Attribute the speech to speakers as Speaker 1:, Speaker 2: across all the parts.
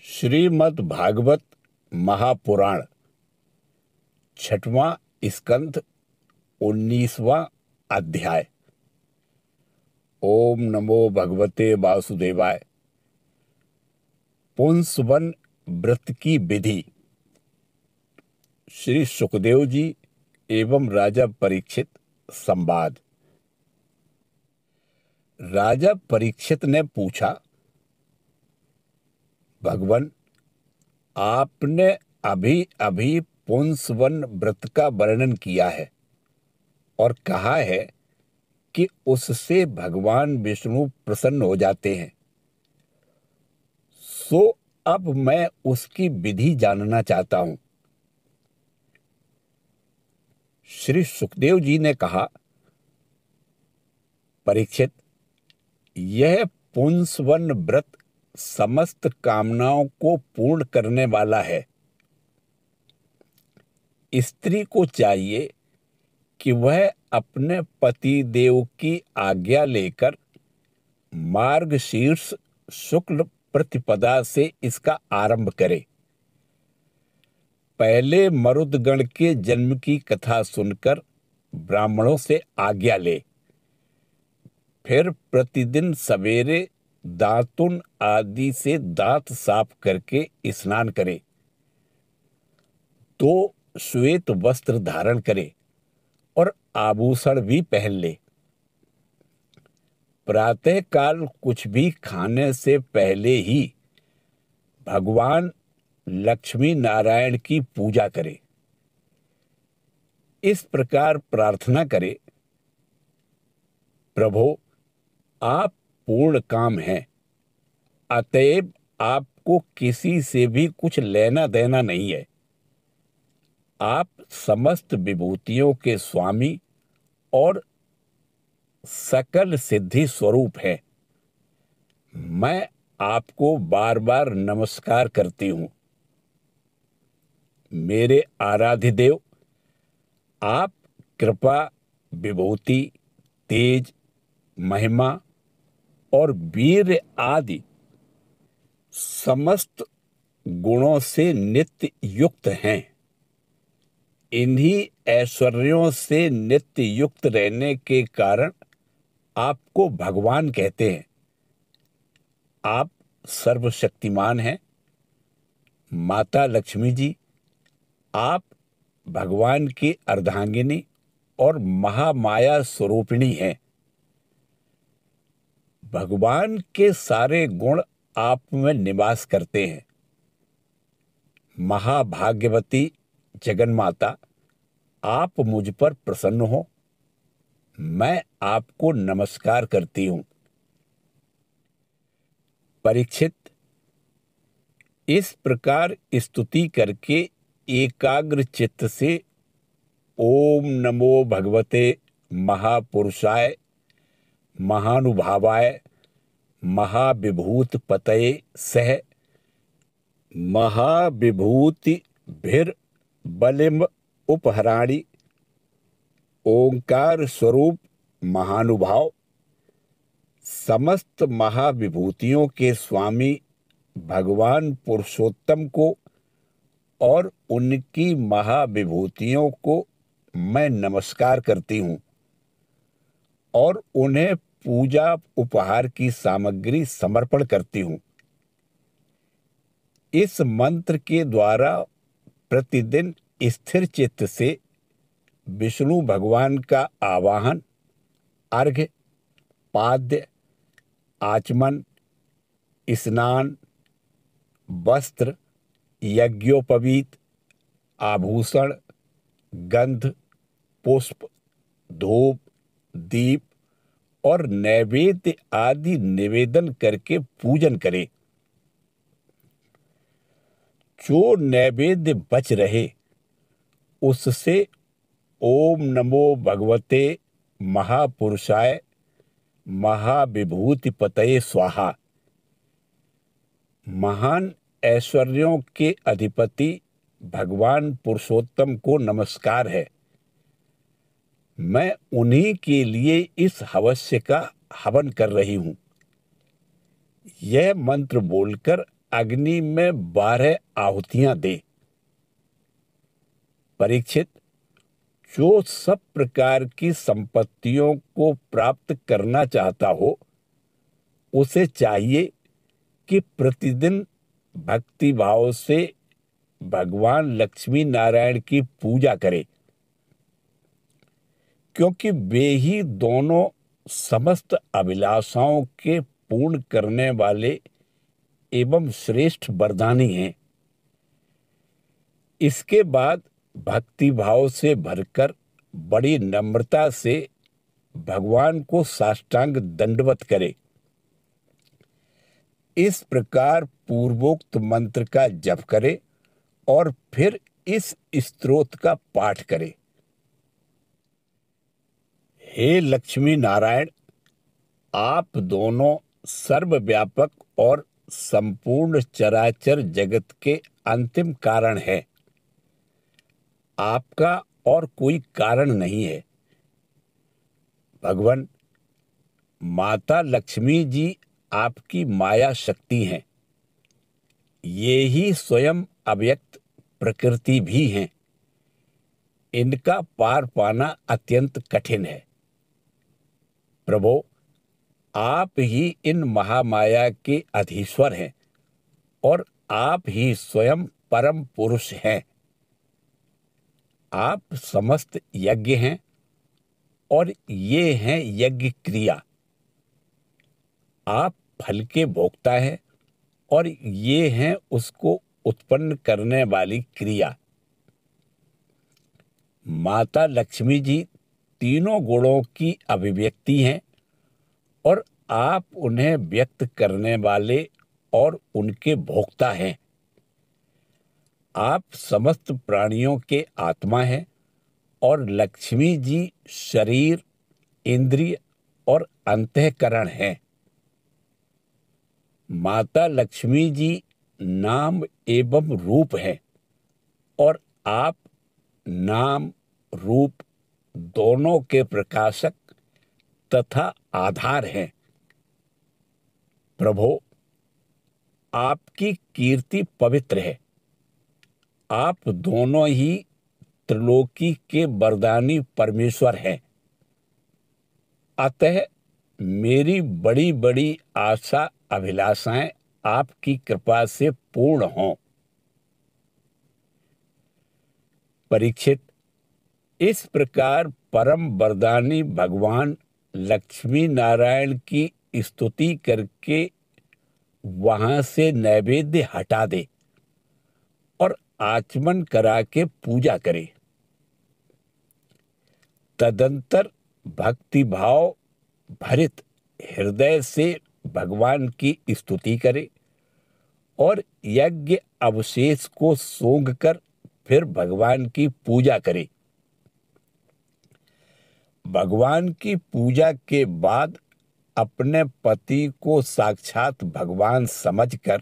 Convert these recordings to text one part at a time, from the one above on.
Speaker 1: श्रीमद् भागवत महापुराण छठवां स्कंध 19वां अध्याय। ओम नमो भगवते वासुदेवाय। पुंसवन व्रत की विधि। श्री सुखदेव जी एवं राजा परीक्षित संवाद। राजा परीक्षित ने पूछा, भगवान, आपने अभी अभी पुंसवन व्रत का वर्णन किया है और कहा है कि उससे भगवान विष्णु प्रसन्न हो जाते हैं। सो अब मैं उसकी विधि जानना चाहता हूं। श्री सुखदेव जी ने कहा, परीक्षित, यह पुंसवन व्रत समस्त कामनाओं को पूर्ण करने वाला है। स्त्री को चाहिए कि वह अपने पति देव की आज्ञा लेकर मार्गशीर्ष शुक्ल प्रतिपदा से इसका आरंभ करे। पहले मरुदगण के जन्म की कथा सुनकर ब्राह्मणों से आज्ञा ले। फिर प्रतिदिन सवेरे दातुन आदि से दांत साफ करके स्नान करे। तो श्वेत वस्त्र धारण करे और आभूषण भी पहन ले। प्रातः काल कुछ भी खाने से पहले ही भगवान लक्ष्मी नारायण की पूजा करे। इस प्रकार प्रार्थना करे, प्रभो, आप पूर्ण काम हैं, अतएव आपको किसी से भी कुछ लेना देना नहीं है। आप समस्त विभूतियों के स्वामी और सकल सिद्धि स्वरूप हैं। मैं आपको बार बार नमस्कार करती हूं। मेरे आराध्य देव, आप कृपा, विभूति, तेज, महिमा और वीर आदि समस्त गुणों से नित्य युक्त हैं। इन्हीं ऐश्वर्यों से नित्य युक्त रहने के कारण आपको भगवान कहते हैं। आप सर्वशक्तिमान हैं। माता लक्ष्मी जी, आप भगवान की अर्धांगिनी और महामाया स्वरूपिणी हैं। भगवान के सारे गुण आप में निवास करते हैं। महाभाग्यवती जगन्माता, आप मुझ पर प्रसन्न हो। मैं आपको नमस्कार करती हूं। परीक्षित, इस प्रकार स्तुति करके एकाग्र चित्त से ओम नमो भगवते महापुरुषाय महानुभावाय महाविभूत पतये सह महाविभूति भिर बलिम उपहराणि ओंकार स्वरूप महानुभाव, समस्त महाविभूतियों के स्वामी भगवान पुरुषोत्तम को और उनकी महाविभूतियों को मैं नमस्कार करती हूँ और उन्हें पूजा उपहार की सामग्री समर्पण करती हूँ। इस मंत्र के द्वारा प्रतिदिन स्थिर चित्त से विष्णु भगवान का आवाहन, अर्घ्य, पाद्य, आचमन, स्नान, वस्त्र, यज्ञोपवीत, आभूषण, गंध, पुष्प, धूप, दीप और नैवेद्य आदि निवेदन करके पूजन करे। जो नैवेद्य बच रहे उससे ओम नमो भगवते महापुरुषाय महाविभूति पतये स्वाहा, महान ऐश्वर्यों के अधिपति भगवान पुरुषोत्तम को नमस्कार है। मैं उन्हीं के लिए इस हवस्य का हवन कर रही हूं। यह मंत्र बोलकर अग्नि में 12 आहुतियां दे। परीक्षित, जो सब प्रकार की संपत्तियों को प्राप्त करना चाहता हो, उसे चाहिए कि प्रतिदिन भक्ति भाव से भगवान लक्ष्मी नारायण की पूजा करे, क्योंकि वे ही दोनों समस्त अभिलाषाओं के पूर्ण करने वाले एवं श्रेष्ठ वरदानी हैं। इसके बाद भक्ति भाव से भरकर बड़ी नम्रता से भगवान को साष्टांग दंडवत करे। इस प्रकार पूर्वोक्त मंत्र का जप करे और फिर इस स्तोत्र का पाठ करे। हे लक्ष्मी नारायण, आप दोनों सर्वव्यापक और संपूर्ण चराचर जगत के अंतिम कारण हैं। आपका और कोई कारण नहीं है। भगवान, माता लक्ष्मी जी आपकी माया शक्ति हैं। ये ही स्वयं अव्यक्त प्रकृति भी हैं। इनका पार पाना अत्यंत कठिन है। प्रभु, आप ही इन महामाया के अधीश्वर हैं और आप ही स्वयं परम पुरुष हैं। आप समस्त यज्ञ हैं और ये हैं यज्ञ क्रिया। आप फल के भोक्ता हैं और ये हैं उसको उत्पन्न करने वाली क्रिया। माता लक्ष्मी जी तीनों गुणों की अभिव्यक्ति हैं और आप उन्हें व्यक्त करने वाले और उनके भोक्ता हैं। आप समस्त प्राणियों के आत्मा हैं और लक्ष्मी जी शरीर, इंद्रिय और अंतःकरण हैं। माता लक्ष्मी जी नाम एवं रूप हैं और आप नाम रूप दोनों के प्रकाशक तथा आधार हैं। प्रभु, आपकी कीर्ति पवित्र है। आप दोनों ही त्रिलोकी के वरदानी परमेश्वर हैं। अतः मेरी बड़ी बड़ी आशा अभिलाषाएं आपकी कृपा से पूर्ण हों। परीक्षित, इस प्रकार परम वरदानी भगवान लक्ष्मी नारायण की स्तुति करके वहां से नैवेद्य हटा दे और आचमन करा के पूजा करे। तदंतर भक्ति भाव भरित हृदय से भगवान की स्तुति करे और यज्ञ अवशेष को सूंघ कर फिर भगवान की पूजा करे। भगवान की पूजा के बाद अपने पति को साक्षात भगवान समझकर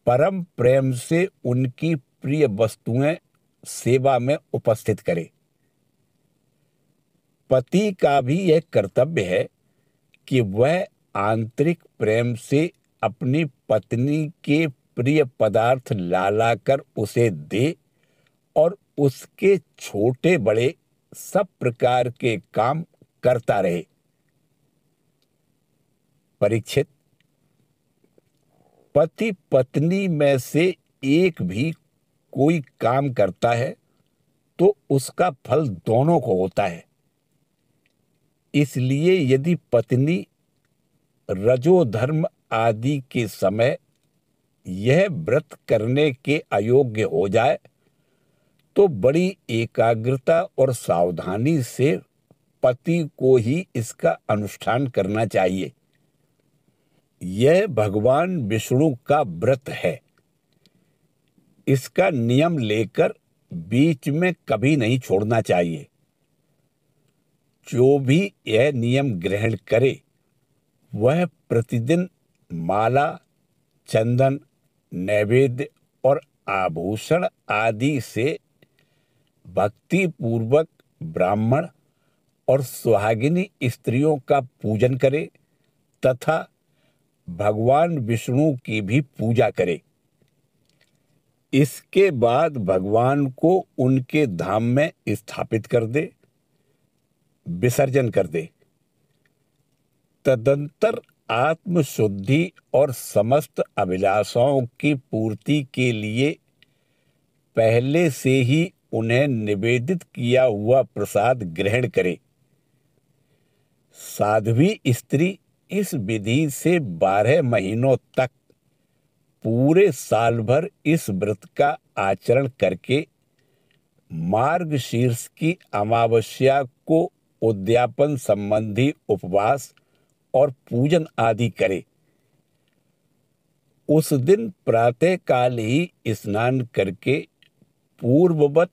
Speaker 1: परम प्रेम से उनकी प्रिय वस्तुएं सेवा में उपस्थित करे। पति का भी यह कर्तव्य है कि वह आंतरिक प्रेम से अपनी पत्नी के प्रिय पदार्थ ला कर उसे दे और उसके छोटे बड़े सब प्रकार के काम करता रहे। परीक्षित, पति पत्नी में से एक भी कोई काम करता है तो उसका फल दोनों को होता है। इसलिए यदि पत्नी रजोधर्म आदि के समय यह व्रत करने के अयोग्य हो जाए तो बड़ी एकाग्रता और सावधानी से पति को ही इसका अनुष्ठान करना चाहिए। यह भगवान विष्णु का व्रत है। इसका नियम लेकर बीच में कभी नहीं छोड़ना चाहिए। जो भी यह नियम ग्रहण करे वह प्रतिदिन माला, चंदन, नैवेद्य और आभूषण आदि से भक्ति पूर्वक ब्राह्मण और सुहागिनी स्त्रियों का पूजन करे तथा भगवान विष्णु की भी पूजा करे। इसके बाद भगवान को उनके धाम में स्थापित कर दे, विसर्जन कर दे। तदंतर आत्मशुद्धि और समस्त अभिलाषाओं की पूर्ति के लिए पहले से ही उन्हें निवेदित किया हुआ प्रसाद ग्रहण करे। साध्वी स्त्री इस विधि से 12 महीनों तक पूरे साल भर इस व्रत का आचरण करके मार्गशीर्ष की अमावस्या को उद्यापन संबंधी उपवास और पूजन आदि करे। उस दिन प्रातःकाल ही स्नान करके पूर्ववत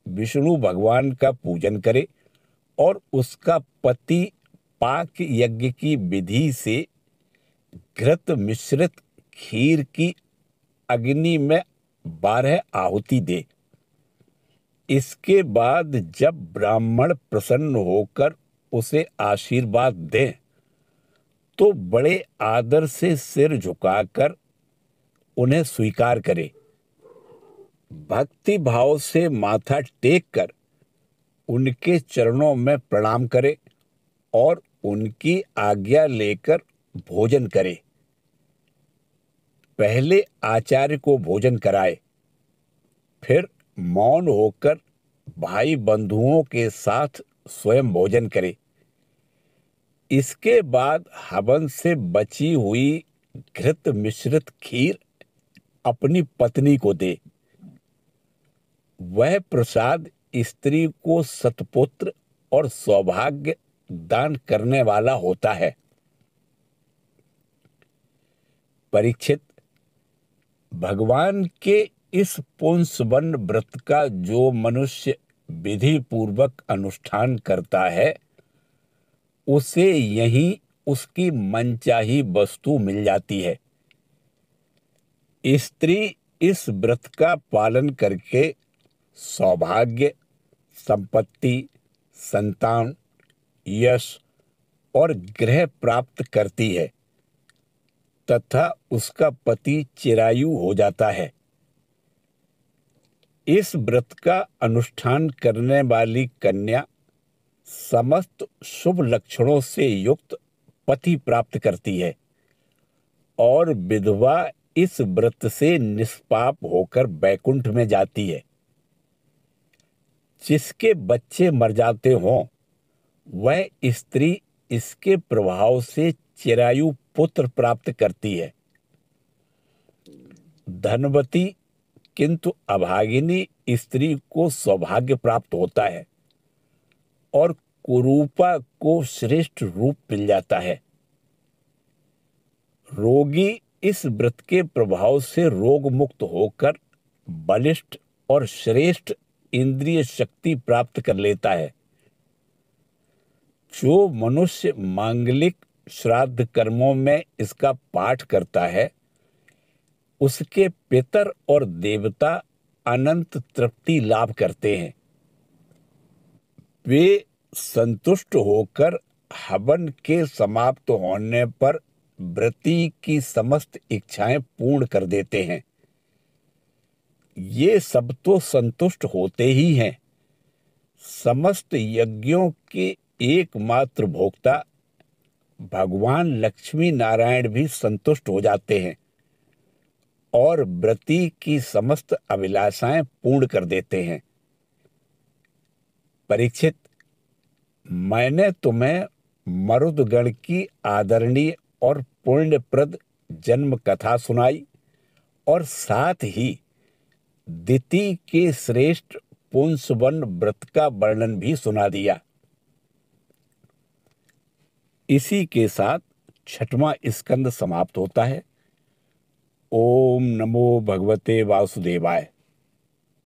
Speaker 1: विष्णु भगवान का पूजन करे और उसका पति पाक यज्ञ की विधि से घृत मिश्रित खीर की अग्नि में 12 आहुति दे। इसके बाद जब ब्राह्मण प्रसन्न होकर उसे आशीर्वाद दें तो बड़े आदर से सिर झुकाकर उन्हें स्वीकार करे। भक्ति भाव से माथा टेक कर उनके चरणों में प्रणाम करे और उनकी आज्ञा लेकर भोजन करे। पहले आचार्य को भोजन कराए, फिर मौन होकर भाई बंधुओं के साथ स्वयं भोजन करे। इसके बाद हवन से बची हुई घृत मिश्रित खीर अपनी पत्नी को दे। वह प्रसाद स्त्री को सत्पुत्र और सौभाग्य दान करने वाला होता है। परीक्षित, भगवान के इस पुंसवन व्रत का जो मनुष्य विधि पूर्वक अनुष्ठान करता है उसे यहीं उसकी मनचाही वस्तु मिल जाती है। स्त्री इस व्रत का पालन करके सौभाग्य, संपत्ति, संतान, यश और गृह प्राप्त करती है तथा उसका पति चिरायु हो जाता है। इस व्रत का अनुष्ठान करने वाली कन्या समस्त शुभ लक्षणों से युक्त पति प्राप्त करती है और विधवा इस व्रत से निष्पाप होकर बैकुंठ में जाती है। जिसके बच्चे मर जाते हों वह स्त्री इसके प्रभाव से चिरायु पुत्र प्राप्त करती है। धनवती किंतु अभागिनी स्त्री को सौभाग्य प्राप्त होता है और कुरूपा को श्रेष्ठ रूप मिल जाता है। रोगी इस व्रत के प्रभाव से रोग मुक्त होकर बलिष्ठ और श्रेष्ठ इंद्रिय शक्ति प्राप्त कर लेता है। जो मनुष्य मांगलिक श्राद्ध कर्मों में इसका पाठ करता है उसके पितर और देवता अनंत तृप्ति लाभ करते हैं। वे संतुष्ट होकर हवन के समाप्त होने पर व्रती की समस्त इच्छाएं पूर्ण कर देते हैं। ये सब तो संतुष्ट होते ही हैं। समस्त यज्ञों के एकमात्र भोक्ता भगवान लक्ष्मी नारायण भी संतुष्ट हो जाते हैं और व्रती की समस्त अभिलाषाएं पूर्ण कर देते हैं। परीक्षित, मैंने तुम्हें मरुदगण की आदरणीय और पुण्यप्रद जन्म कथा सुनाई और साथ ही दिति के श्रेष्ठ पुंसवन व्रत का वर्णन भी सुना दिया। इसी के साथ 6वां स्कंद समाप्त होता है। ओम नमो भगवते वासुदेवाय।